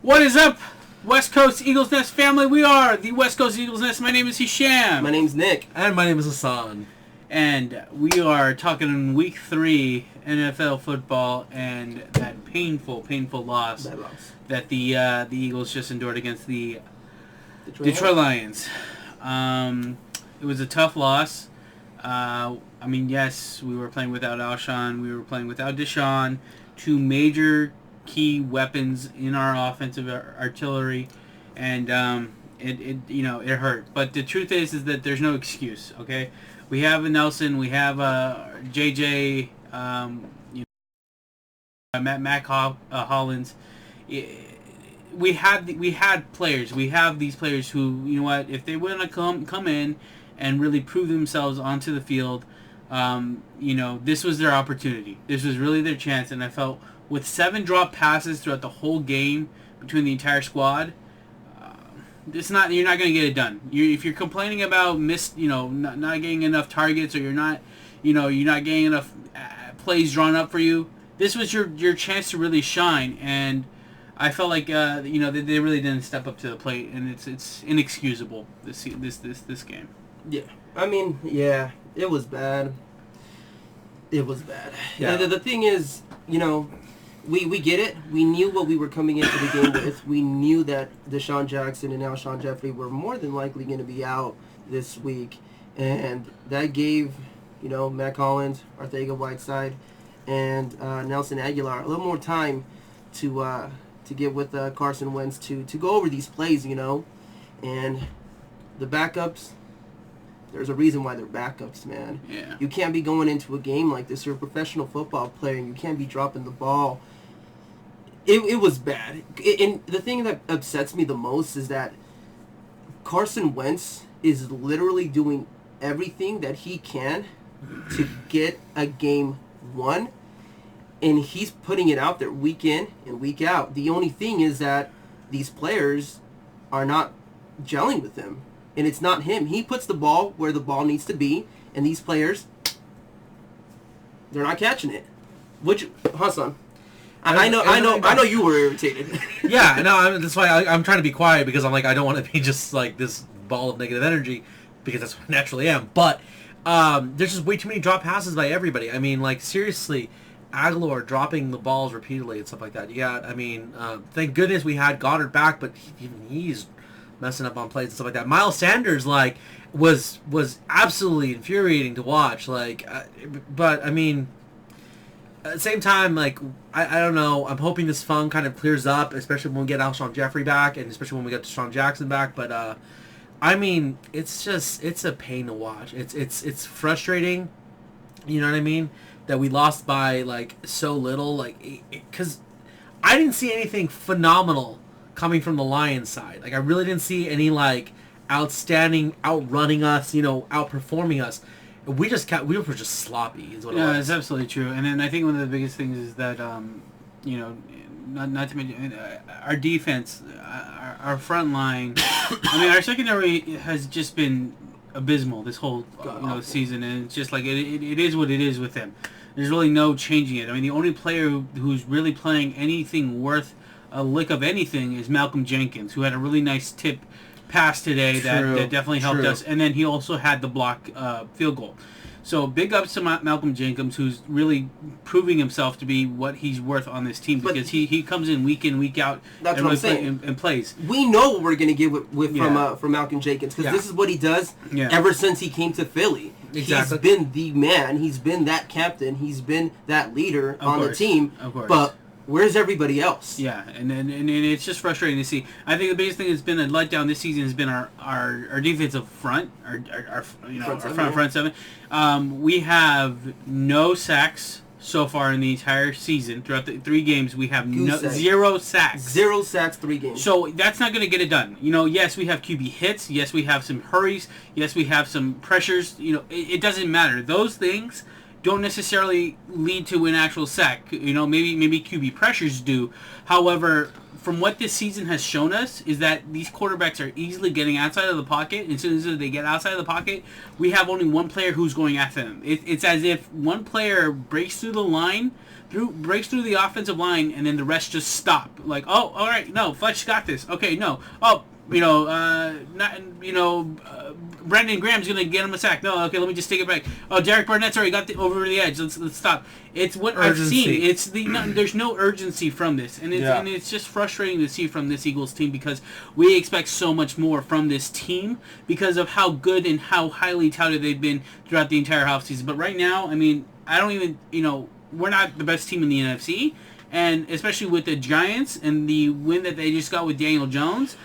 What is up, West Coast Eagles Nest family? We are the West Coast Eagles Nest. My name is Hisham. My name's Nick. And my name is Hassan. And we are talking in Week 3 NFL football and that painful loss that the Eagles just endured against the Detroit Lions. It was a tough loss. Yes, we were playing without Alshon. We were playing without Deshaun. Two major key weapons in our offensive artillery, and it hurt. But the truth is that there's no excuse. Okay, we have Nelson, we have JJ, Mac Hollins. We had players. We have these players who, you know what, if they want to come in and really prove themselves onto the field, this was their opportunity. This was really their chance, and I felt with 7 drop passes throughout the whole game between the entire squad, you're not going to get it done. If you're complaining about not getting enough targets, or you're not getting enough plays drawn up for you, this was your chance to really shine. And I felt like they really didn't step up to the plate, and it's inexcusable this game. Yeah, it was bad. It was bad. Yeah. The thing is, we get it. We knew what we were coming into the game with. We knew that Deshaun Jackson and Alshon Jeffrey were more than likely going to be out this week, and that gave Mac Hollins, Arcega-Whiteside, and Nelson Aguilar a little more time to get with Carson Wentz to go over these plays, and the backups. There's a reason why they're backups, man. Yeah. You can't be going into a game like this. You're a professional football player, and you can't be dropping the ball. It was bad. And the thing that upsets me the most is that Carson Wentz is literally doing everything that he can to get a game won, and he's putting it out there week in and week out. The only thing is that these players are not gelling with him. And it's not him. He puts the ball where the ball needs to be, and these players, they're not catching it. Which, Hassan, I know you were irritated. Yeah, no, that's why I'm trying to be quiet, because I'm like, I don't want to be just like this ball of negative energy, because that's what I naturally am. But there's just way too many drop passes by everybody. I mean, like, seriously, Aguilar dropping the balls repeatedly and stuff like that. Yeah, thank goodness we had Goddard back, but even he's messing up on plays and stuff like that. Miles Sanders was absolutely infuriating to watch. But I mean, at the same time, I don't know. I'm hoping this fun kind of clears up, especially when we get Alshon Jeffrey back, and especially when we get Deshaun Jackson back. But it's a pain to watch. It's frustrating. You know what I mean? That we lost by so little. Because I didn't see anything phenomenal coming from the Lions side. I really didn't see any outstanding outrunning us, outperforming us. We were just sloppy is what it was. It's absolutely true. And then I think one of the biggest things is that not to mention our defense, our front line. Our secondary has just been abysmal this whole season, and it's just it is what it is with them. There's really no changing it. The only player who's really playing anything worth a lick of anything is Malcolm Jenkins, who had a really nice tip pass today that definitely helped us, and then he also had the block field goal. So big ups to Malcolm Jenkins, who's really proving himself to be what he's worth on this team, because he comes in, week out, that's and what I'm saying. And plays. We know what we're going to get from Malcolm Jenkins, because this is what he does ever since he came to Philly. Exactly. He's been the man. He's been that captain. He's been that leader on the team. Of course. But where's everybody else? Yeah, and it's just frustrating to see. I think the biggest thing that's been a letdown this season has been our defensive front, our front seven. We have no sacks so far in the entire season. Throughout the 3 games, we have 0 sacks. 0 sacks, 3 games. So that's not going to get it done. Yes, we have QB hits. Yes, we have some hurries. Yes, we have some pressures. It doesn't matter. Those things don't necessarily lead to an actual sack. Maybe QB pressures do. However, from what this season has shown us is that these quarterbacks are easily getting outside of the pocket. And as soon as they get outside of the pocket, we have only one player who's going after them. It's as if one player breaks through the line, breaks through the offensive line, and then the rest just stop. Like, oh, all right, no, Fletch got this. Okay, no, oh, Brandon Graham's gonna get him a sack. No, okay, let me just take it back. Oh, Derek Barnett's already got over the edge. Let's stop. It's what urgency. I've seen. There's no urgency from this, and it's just frustrating to see from this Eagles team because we expect so much more from this team because of how good and how highly touted they've been throughout the entire offseason. But right now, I mean, I don't even, we're not the best team in the NFC. And especially with the Giants and the win that they just got with Daniel Jones,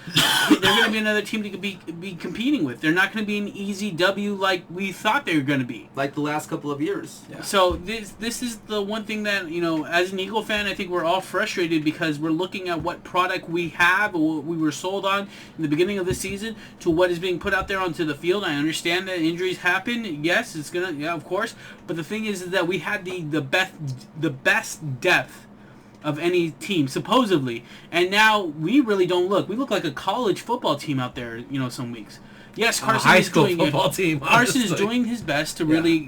they're going to be another team to be competing with. They're not going to be an easy W like we thought they were going to be. Like the last couple of years. Yeah. So this is the one thing that, as an Eagle fan, I think we're all frustrated because we're looking at what product we have or what we were sold on in the beginning of the season to what is being put out there onto the field. I understand that injuries happen. Yes, it's going to, of course. But the thing is that we had the best depth of any team, supposedly. And now we really don't look. We look like a college football team out there, some weeks. Yes, Carson high school football team. Carson is doing his best to really,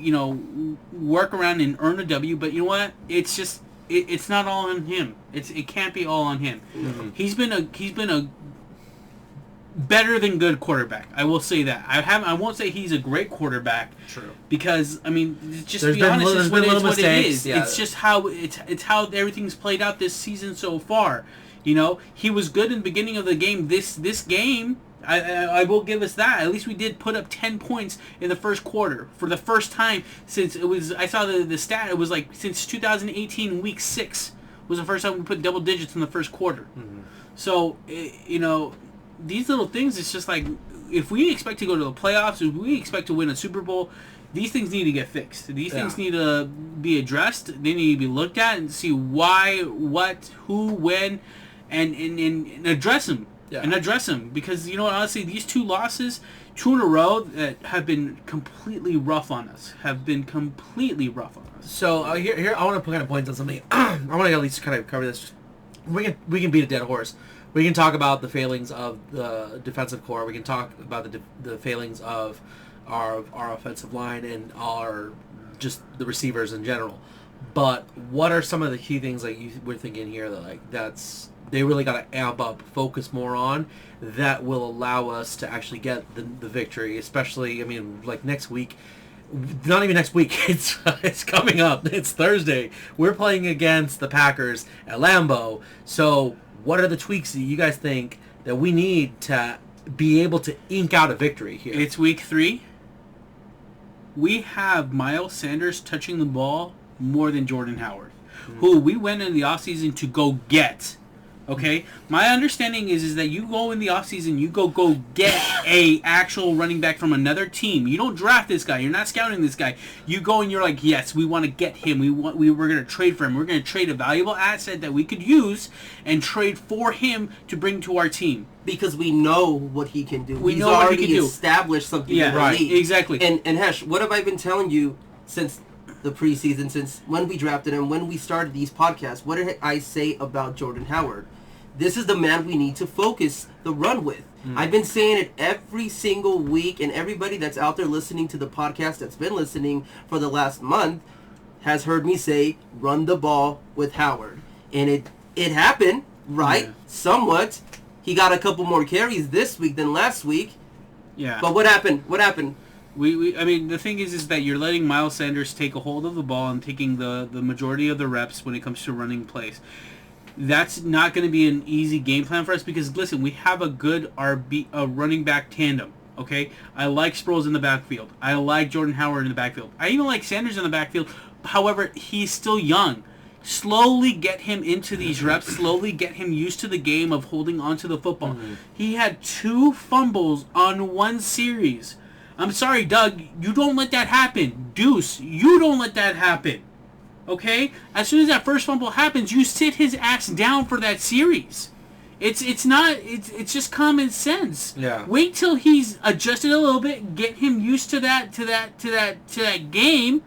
work around and earn a W, but you know what? It's just it's not all on him. It can't be all on him. Mm-hmm. He's been a better than good quarterback. I will say that. I won't say he's a great quarterback. True. Because just to be honest, it's what it is. Yeah. It's just how it's how everything's played out this season so far. He was good in the beginning of the game. This game, I will give us that. At least we did put up 10 points in the first quarter for the first time since it was. I saw the stat. It was like since 2018 week 6 was the first time we put double digits in the first quarter. Mm-hmm. So these little things, it's just like, if we expect to go to the playoffs, if we expect to win a Super Bowl, these things need to get fixed. These things need to be addressed. They need to be looked at and see why, what, who, when, and address them. Yeah. And address them. Because, honestly, these 2 losses, 2 in a row, that have been completely rough on us. So, here I want to kind of point on something. I want to at least kind of cover this. We can beat a dead horse. We can talk about the failings of the defensive core. We can talk about the failings of our offensive line and just the receivers in general. But what are some of the key things that you were thinking here that they really got to amp up, focus more on, that will allow us to actually get the victory? Especially, next week. Not even next week. It's coming up. It's Thursday. We're playing against the Packers at Lambeau. So what are the tweaks that you guys think that we need to be able to ink out a victory here? It's week 3. We have Miles Sanders touching the ball more than Jordan Howard, who we went in the offseason to go get. Okay? My understanding is that you go in the offseason, you go get a actual running back from another team. You don't draft this guy. You're not scouting this guy. You go and you're like, yes, we want to get him. We're going to trade for him. We're going to trade a valuable asset that we could use and trade for him to bring to our team. Because we know what he can do. He's already established something in the league. Exactly. And Hesh, what have I been telling you since the preseason, since when we drafted him, when we started these podcasts? What did I say about Jordan Howard? This is the man we need to focus the run with. I've been saying it every single week, and everybody that's out there listening to the podcast that's been listening for the last month has heard me say, run the ball with Howard. And it happened, right? Yeah. Somewhat. He got a couple more carries this week than last week. Yeah. But what happened? The thing is that you're letting Miles Sanders take a hold of the ball and taking the majority of the reps when it comes to running plays. That's not going to be an easy game plan for us because, listen, we have a good running back tandem, okay? I like Sproles in the backfield. I like Jordan Howard in the backfield. I even like Sanders in the backfield. However, he's still young. Slowly get him into these reps. Slowly get him used to the game of holding onto the football. Mm-hmm. He had 2 fumbles on 1 series. I'm sorry, Doug. You don't let that happen. Deuce, you don't let that happen. Okay? As soon as that first fumble happens, you sit his ass down for that series. It's just common sense. Yeah. Wait till he's adjusted a little bit, get him used to that game,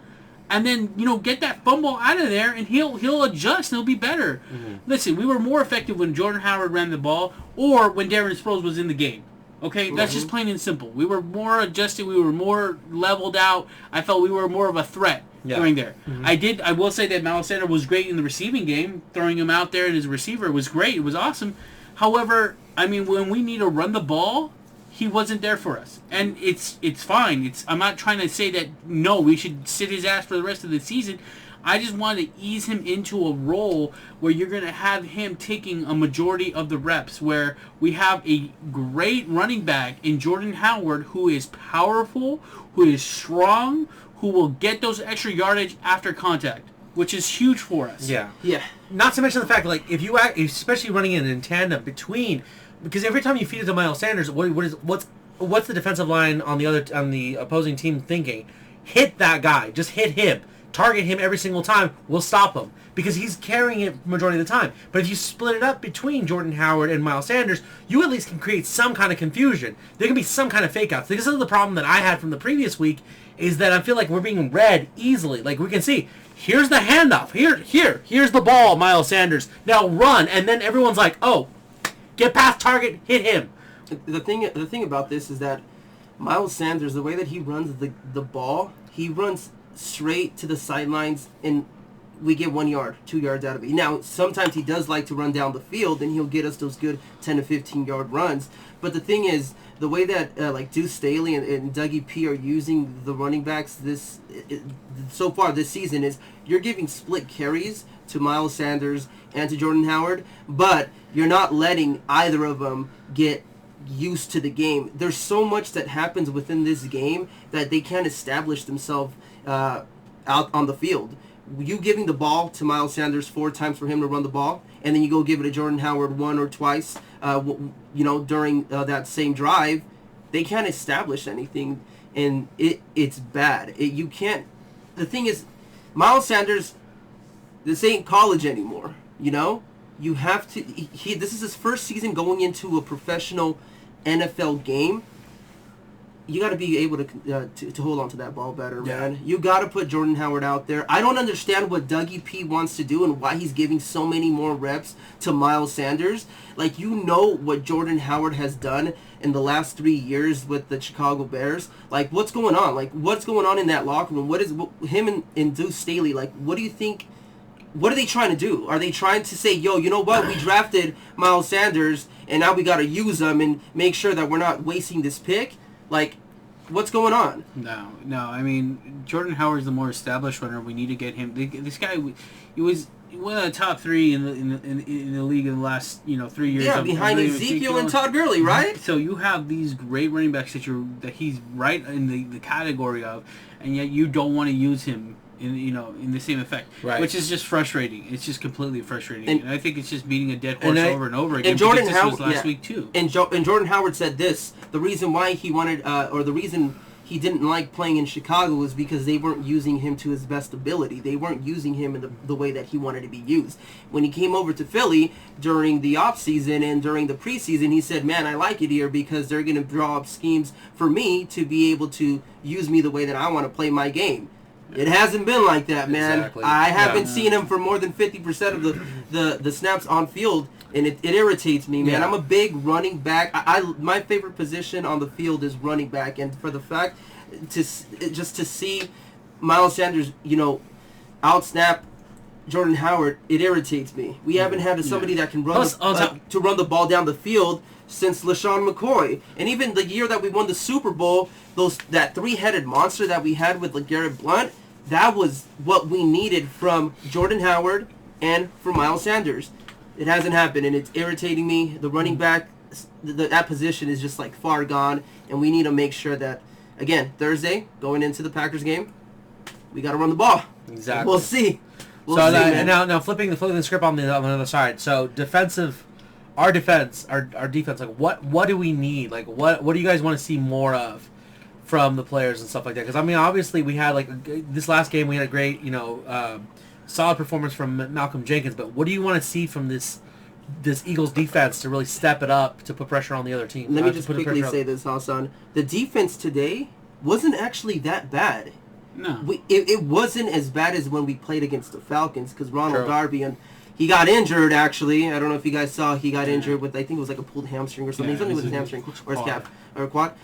and then get that fumble out of there, and he'll adjust and he'll be better. Listen, we were more effective when Jordan Howard ran the ball or when Darren Sproles was in the game. Okay, that's just plain and simple. We were more adjusted. We were more leveled out. I felt we were more of a threat during there. I will say that Miles Sanders was great in the receiving game. Throwing him out there as a receiver was great. It was awesome. However, I mean, when we need to run the ball, he wasn't there for us. And it's fine. I'm not trying to say that, no, we should sit his ass for the rest of the season. I just want to ease him into a role where you're going to have him taking a majority of the reps, where we have a great running back in Jordan Howard who is powerful, who is strong, who will get those extra yardage after contact, which is huge for us. Yeah. Yeah. Not to mention the fact, like, if you especially running in tandem between, because every time you feed it to Miles Sanders, what's the defensive line on the opposing team thinking? Hit that guy. Just hit him. Target him every single time. We'll stop him because he's carrying it majority of the time. But if you split it up between Jordan Howard and Miles Sanders, you at least can create some kind of confusion. There can be some kind of fake outs. This is the problem that I had from the previous week, is that I feel like we're being read easily. Like, we can see, here's the handoff. Here's the ball, Miles Sanders. Now run. And then everyone's like, oh, get past target, hit him. The thing about this is that Miles Sanders, the way that he runs the ball, he runs straight to the sidelines, and we get 1 yard, 2 yards out of it. Now, sometimes he does like to run down the field, and he'll get us those good 10 to 15 yard runs. But the thing is, the way that like Deuce Staley and Dougie P are using the running backs so far this season is you're giving split carries to Miles Sanders and to Jordan Howard, but you're not letting either of them get used to the game. There's so much that happens within this game that they can't establish themselves out on the field. You giving the ball to Miles Sanders 4 times for him to run the ball, and then you go give it to Jordan Howard 1 or twice, during that same drive, they can't establish anything, and it's bad. You can't. The thing is, Miles Sanders, this ain't college anymore. You have to. This is his first season going into a professional NFL game. You got to be able to hold on to that ball better, man. You got to put Jordan Howard out there. I don't understand what Dougie P wants to do and why he's giving so many more reps to Miles Sanders. Like, what Jordan Howard has done in the last 3 years with the Chicago Bears. Like, what's going on? Like, what's going on in that locker room? What is him and Deuce Staley, like, what do you think? What are they trying to do? Are they trying to say, yo, you know what? We drafted Miles Sanders, and now we got to use him and make sure that we're not wasting this pick? Like, what's going on? No. I mean, Jordan Howard's the more established runner. We need to get him. This guy, he was one of the top 3 in the league in the last 3 years. Yeah, behind Ezekiel and Todd Gurley, right? So you have these great running backs that he's right in the category of, and yet you don't want to use him in the same effect, right? Which is just frustrating. It's just completely frustrating, and I think it's just beating a dead horse over and over again. And Jordan Howard, was last week too. And Jordan Howard said this: the reason why he wanted, or the reason he didn't like playing in Chicago was because they weren't using him to his best ability. They weren't using him in the way that he wanted to be used. When he came over to Philly during the offseason and during the preseason, he said, man, I like it here because they're going to draw up schemes for me to be able to use me the way that I want to play my game. It hasn't been like that, man. Exactly. I haven't seen him for more than 50% of the snaps on field, and it irritates me, man. Yeah. I'm a big running back. My favorite position on the field is running back, and for the fact to see Miles Sanders, out-snap Jordan Howard, it irritates me. We haven't had somebody that can run to run the ball down the field since LaShawn McCoy. And even the year that we won the Super Bowl, that 3-headed monster that we had with LeGarrette Blount, that was what we needed from Jordan Howard and from Miles Sanders. It hasn't happened, and it's irritating me. The running back, that position is just like far gone, and we need to make sure that, again, Thursday, going into the Packers game, we got to run the ball. Exactly. We'll see. And now flipping the script on the other side. So our defense, like what do we need? Like what do you guys want to see more of from the players and stuff like that? Because I mean, obviously we had this last game we had a great solid performance from Malcolm Jenkins, but what do you want to see from this Eagles defense to really step it up to put pressure on the other team? Let me just quickly say this, Hassan. The defense today wasn't actually that bad. No. It wasn't as bad as when we played against the Falcons because Ronald True. Darby and he got injured. Actually, I don't know if you guys saw. He got injured with I think it was like a pulled hamstring or something. Yeah, Something with his it's a hamstring or his quad. calf or quad.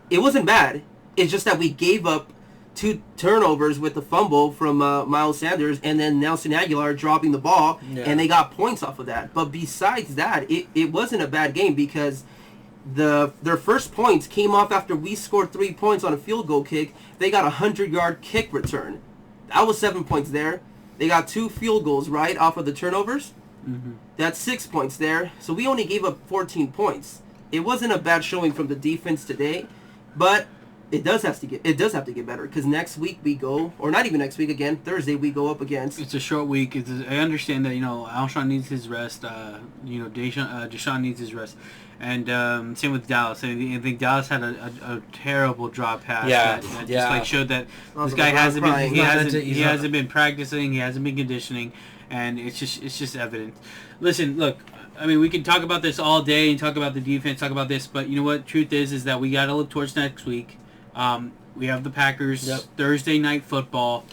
It wasn't bad. It's just that we gave up 2 turnovers with the fumble from Miles Sanders and then Nelson Aguilar dropping the ball, Yeah. and they got points off of that. But besides that, it wasn't a bad game because their first points came off after we scored 3 points on a field goal kick. They got a 100-yard kick return. That was 7 points there. They got 2 field goals right off of the turnovers. Mm-hmm. That's 6 points there. So we only gave up 14 points. It wasn't a bad showing from the defense today, but it does have to get better because next week we go, or not even next week again, Thursday we go up against. It's a short week. I understand that Alshon needs his rest. Deshaun needs his rest, and same with Dallas. I think Dallas had a terrible drop pass. Yeah, that yeah. just like showed that Oh, this guy I'm hasn't been crying. he hasn't been practicing. He hasn't been conditioning, and it's just evident. Listen, look. I mean, we can talk about this all day and talk about the defense, talk about this, but you know what? Truth is that we got to look towards next week. We have the Packers Thursday night football.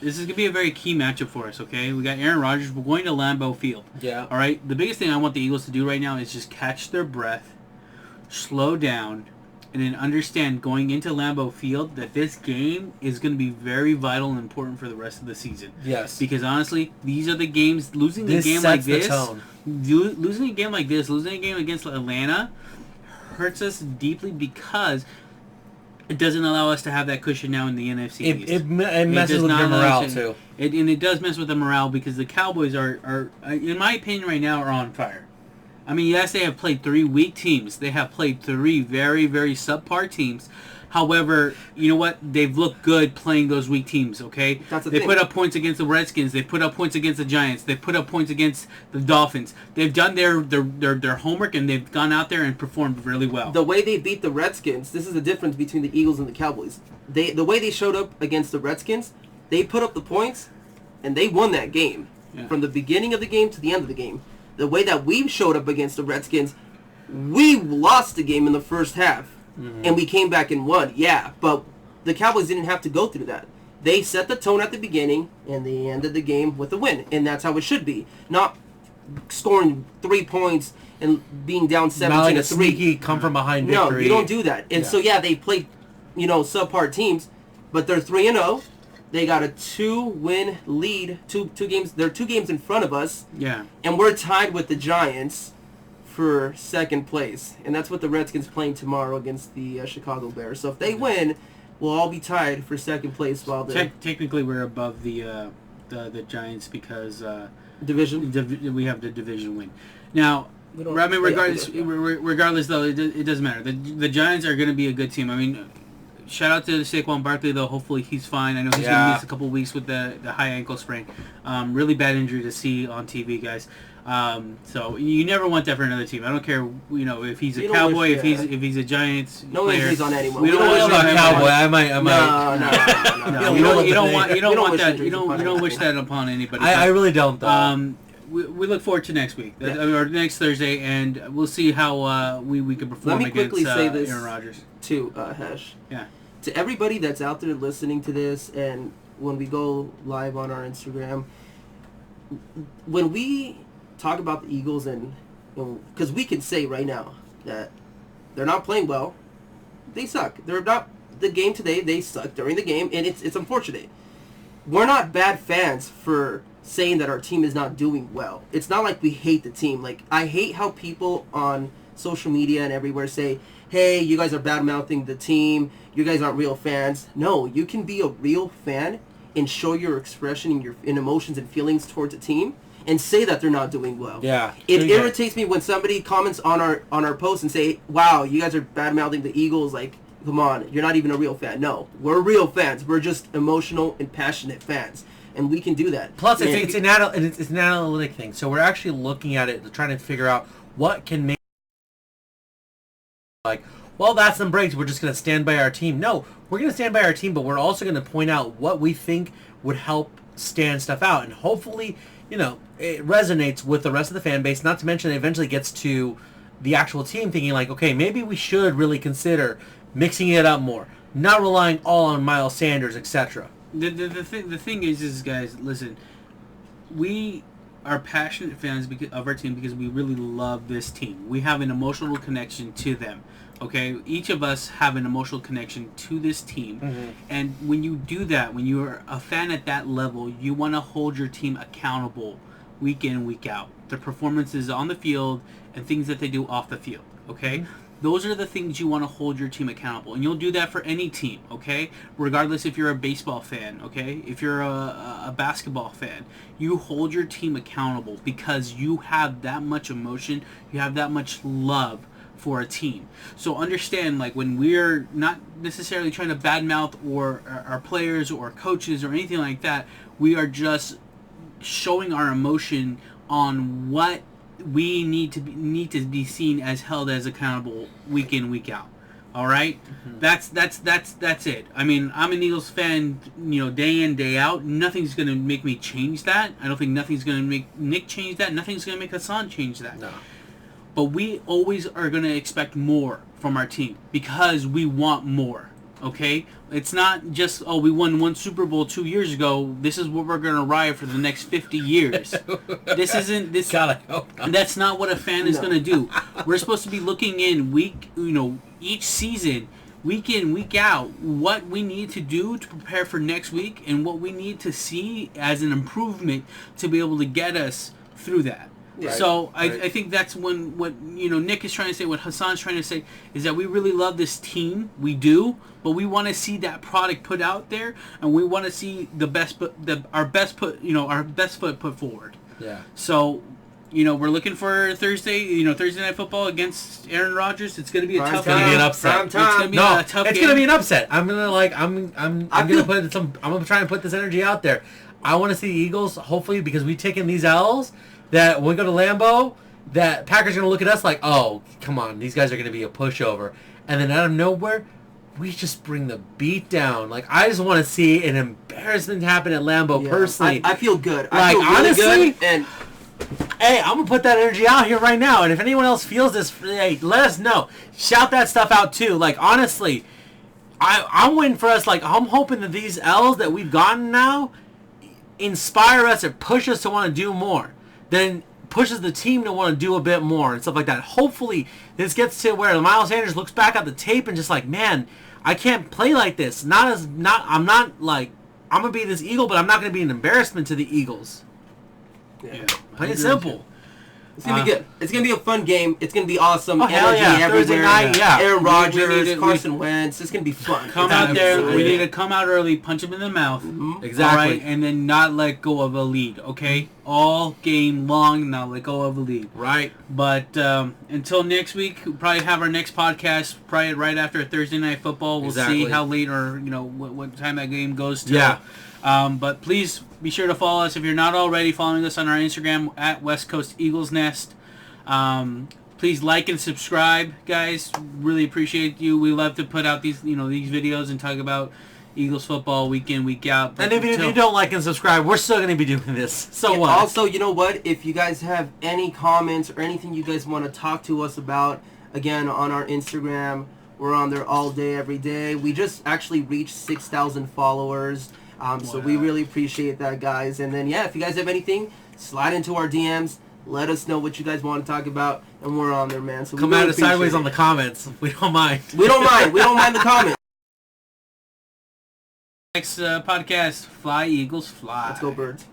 This is going to be a very key matchup for us, okay? We got Aaron Rodgers. We're going to Lambeau Field. Yeah. All right? The biggest thing I want the Eagles to do right now is just catch their breath, slow down, and then understand going into Lambeau Field that this game is going to be very vital and important for the rest of the season. Yes. Because honestly, these are the games. Losing a This game like sets the this, tone. losing a game like this, losing a game against Atlanta, hurts us deeply because it doesn't allow us to have that cushion now in the NFC East. It messes does with not your allow morale us too. And it does mess with the morale because the Cowboys are, in my opinion, right now are on fire. I mean, yes, they have played 3 weak teams. They have played 3 very, very subpar teams. However, you know what? They've looked good playing those weak teams, okay? That's the They thing. put up points against the Redskins. They put up points against the Giants. They put up points against the Dolphins. They've done their homework, and they've gone out there and performed really well. The way they beat the Redskins, this is the difference between the Eagles and the Cowboys. The way they showed up against the Redskins, they put up the points, and they won that game. Yeah. From the beginning of the game to the end of the game. The way that we showed up against the Redskins, we lost the game in the first half. And we came back and won. Yeah, but the Cowboys didn't have to go through that. They set the tone at the beginning, and they ended the game with a win. And that's how it should be. Not scoring 3 points and being down 17-3. Not like a sneaky come from behind No, victory. you don't do that. And so, they played, subpar teams, but they're 3-0. They got a 2-win lead, two games. They're 2 games in front of us, Yeah. and we're tied with the Giants for second place. And that's what the Redskins playing tomorrow against the Chicago Bears. So if they win, we'll all be tied for second place while the Technically, we're above the Giants because division. we have the division win. Now, We don't- I mean, yeah, regardless, we don't, regardless though, it doesn't matter. The Giants are going to be a good team. I mean, shout out to Saquon Barkley though. Hopefully he's fine. I know he's going to miss a couple weeks with the high ankle sprain. Really bad injury to see on TV, guys. So you never want that for another team. I don't care, if he's a You don't Cowboy, wish- if he's a Giants No player. injuries on anyone. We We don't don't wish Well, wish about that anyone- Cowboy, I might. No, No, You don't you don't want want You don't want wish that. injuries You don't upon wish anyone. that upon anybody. I really don't though. We look forward to next week, Yeah. or next Thursday, and we'll see how we can perform Let me against quickly say this. Aaron Rodgers. Too, Hesh. Yeah. To everybody that's out there listening to this, and when we go live on our Instagram, when we talk about the Eagles, and because we can say right now that they're not playing well, they suck. They're not the game today. They suck during the game, and it's unfortunate. We're not bad fans for saying that our team is not doing well. It's not like we hate the team. Like, I hate how people on social media and everywhere say, hey, you guys are bad-mouthing the team, you guys aren't real fans. No, you can be a real fan and show your expression and your emotions and feelings towards a team and say that they're not doing well. Yeah. It Yeah. irritates me when somebody comments on our post and say, wow, you guys are bad-mouthing the Eagles, like, come on, you're not even a real fan. No, we're real fans. We're just emotional and passionate fans. And we can do that. Plus, And it's an analytic thing. So we're actually looking at it, trying to figure out what can make, like, well, that's some breaks. We're just going to stand by our team. No, we're going to stand by our team, but we're also going to point out what we think would help stand stuff out. And hopefully, it resonates with the rest of the fan base, not to mention it eventually gets to the actual team thinking like, okay, maybe we should really consider mixing it up more. not relying all on Miles Sanders, etc. The thing is guys, listen, we are passionate fans of our team because we really love this team. We have an emotional connection to them. Okay, each of us have an emotional connection to this team, and when you do that, when you're a fan at that level, you want to hold your team accountable week in, week out. Their performances on the field and things that they do off the field. Okay. Those are the things you want to hold your team accountable. And you'll do that for any team, okay? Regardless if you're a baseball fan, okay? If you're a basketball fan, you hold your team accountable because you have that much emotion, you have that much love for a team. So understand, like, when we're not necessarily trying to badmouth or our players or coaches or anything like that, we are just showing our emotion on what we need to be seen as held as accountable week in, week out. All right, that's it. I mean, I'm an Eagles fan, day in, day out. Nothing's gonna make me change that. I don't think nothing's gonna make Nick change that. Nothing's gonna make Hassan change that. No. But we always are gonna expect more from our team because we want more. Okay, it's not just we won one Super Bowl 2 years ago. This is what we're gonna ride for the next 50 years. This isn't this. God, I hope not. That's not what a fan is gonna do. We're supposed to be looking in each season, week in, week out, what we need to do to prepare for next week and what we need to see as an improvement to be able to get us through that. Yeah. So I think that's when what Nick is trying to say, what Hassan's trying to say, is that we really love this team. We do, but we want to see that product put out there, and we want to see our best foot put forward. Yeah. So, we're looking for Thursday Night Football against Aaron Rodgers. It's going to be a tough It's gonna be an upset. It's going to be a tough it's game. gonna be an upset. I'm gonna try and put this energy out there. I want to see the Eagles, hopefully, because we've taken these L's. That when we go to Lambeau, that Packers are going to look at us like, oh, come on, these guys are going to be a pushover. And then out of nowhere, we just bring the beat down. Like, I just want to see an embarrassment happen at Lambeau personally. I feel good. Like, I feel really honestly, good. And hey, I'm going to put that energy out here right now. And if anyone else feels this, hey, let us know. Shout that stuff out too. Like, honestly, I'm waiting for us. Like, I'm hoping that these L's that we've gotten now inspire us or push us to want to do more. Then pushes the team to want to do a bit more and stuff like that. Hopefully, this gets to where Miles Sanders looks back at the tape and just like, man, I can't play like this. I'm gonna be this Eagle, but I'm not gonna be an embarrassment to the Eagles. Yeah. Plain and simple. it's gonna be good. It's gonna be a fun game. It's gonna be awesome. Oh, hell Energy yeah. everywhere. Thursday night, yeah. Aaron We Rodgers, need to- Carson Wentz. It's gonna be fun. Come It's out gonna be there. fun. We need to come out early, punch him in the mouth. Exactly. All right, and then not let go of a lead. Okay, all game long, not let go of a lead. Right. But until next week, we'll probably have our next podcast probably right after Thursday Night Football. We'll Exactly. see how late or what time that game goes to. Yeah. But please be sure to follow us if you're not already following us on our Instagram at West Coast Eagles Nest. Please like and subscribe, guys. Really appreciate you. We love to put out these these videos and talk about Eagles football week in, week out. But And if you don't like and subscribe, we're still going to be doing this. So Yeah, what? Also, you know what? If you guys have any comments or anything you guys want to talk to us about, again, on our Instagram, we're on there all day, every day. We just actually reached 6,000 followers. So we really appreciate that, guys. And then, yeah, if you guys have anything, slide into our DMs. Let us know what you guys want to talk about, and we're on there, man. So Come we at really us sideways appreciate on the it. comments. We don't mind. We don't mind. We don't mind the comments. next podcast, Fly Eagles Fly. Let's go, Birds.